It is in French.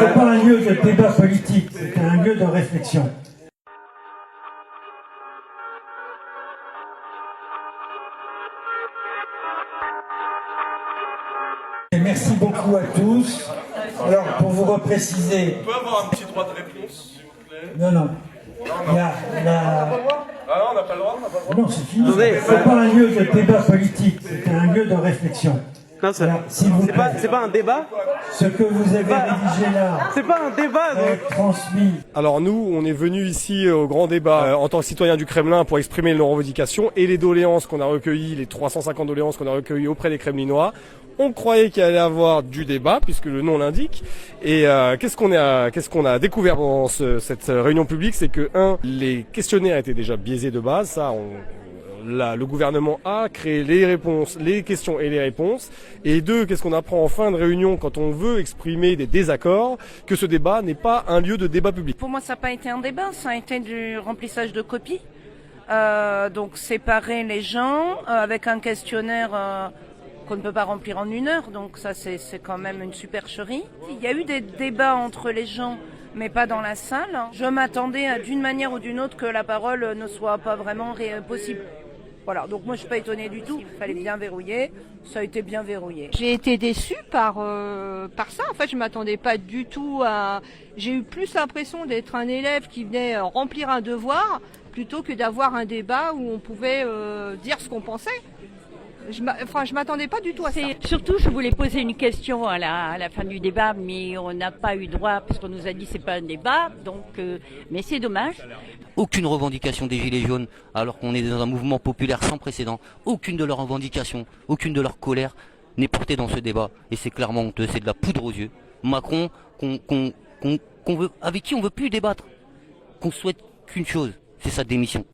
C'est pas un lieu de débat politique, c'est un lieu de réflexion. Et merci beaucoup à tous. Alors, pour vous repréciser... On peut avoir un petit droit de réponse, s'il vous plaît? Non. Ah non, on n'a pas le droit, Non, c'est fini. C'est pas un lieu de débat politique, c'est un lieu de réflexion. Non, c'est pas un débat. Ce que vous avez rédigé là, c'est pas un débat. Transmis. Alors nous, on est venus ici au grand débat en tant que citoyens du Kremlin pour exprimer nos revendications et les doléances qu'on a recueillies, les 350 doléances qu'on a recueillies auprès des Kremlinois. On croyait qu'il allait y avoir du débat, puisque le nom l'indique. Et qu'est-ce qu'on a découvert pendant cette réunion publique, c'est que les questionnaires étaient déjà biaisés de base. Ça, le gouvernement a créé les réponses, les questions et les réponses. Et deux, qu'est-ce qu'on apprend en fin de réunion quand on veut exprimer des désaccords, que ce débat n'est pas un lieu de débat public. Pour moi, ça n'a pas été un débat, ça a été du remplissage de copies. Donc séparer les gens avec un questionnaire qu'on ne peut pas remplir en 1 heure. Donc ça, c'est quand même une supercherie. Il y a eu des débats entre les gens, mais pas dans la salle. Je m'attendais d'une manière ou d'une autre que la parole ne soit pas vraiment possible. Voilà, donc moi je suis pas étonnée du tout. Il fallait bien verrouiller, ça a été bien verrouillé. J'ai été déçue par ça. En fait, je m'attendais pas du tout à. J'ai eu plus l'impression d'être un élève qui venait remplir un devoir plutôt que d'avoir un débat où on pouvait dire ce qu'on pensait. Je m'attendais pas du tout à ça. Surtout, je voulais poser une question à la fin du débat, mais on n'a pas eu droit parce qu'on nous a dit que c'est pas un débat. Donc, mais c'est dommage. Aucune revendication des Gilets jaunes, alors qu'on est dans un mouvement populaire sans précédent. Aucune de leurs revendications, aucune de leur colère n'est portée dans ce débat. Et c'est clairement honteux, c'est de la poudre aux yeux. Macron, avec qui on veut plus débattre, qu'on souhaite qu'une chose, c'est sa démission.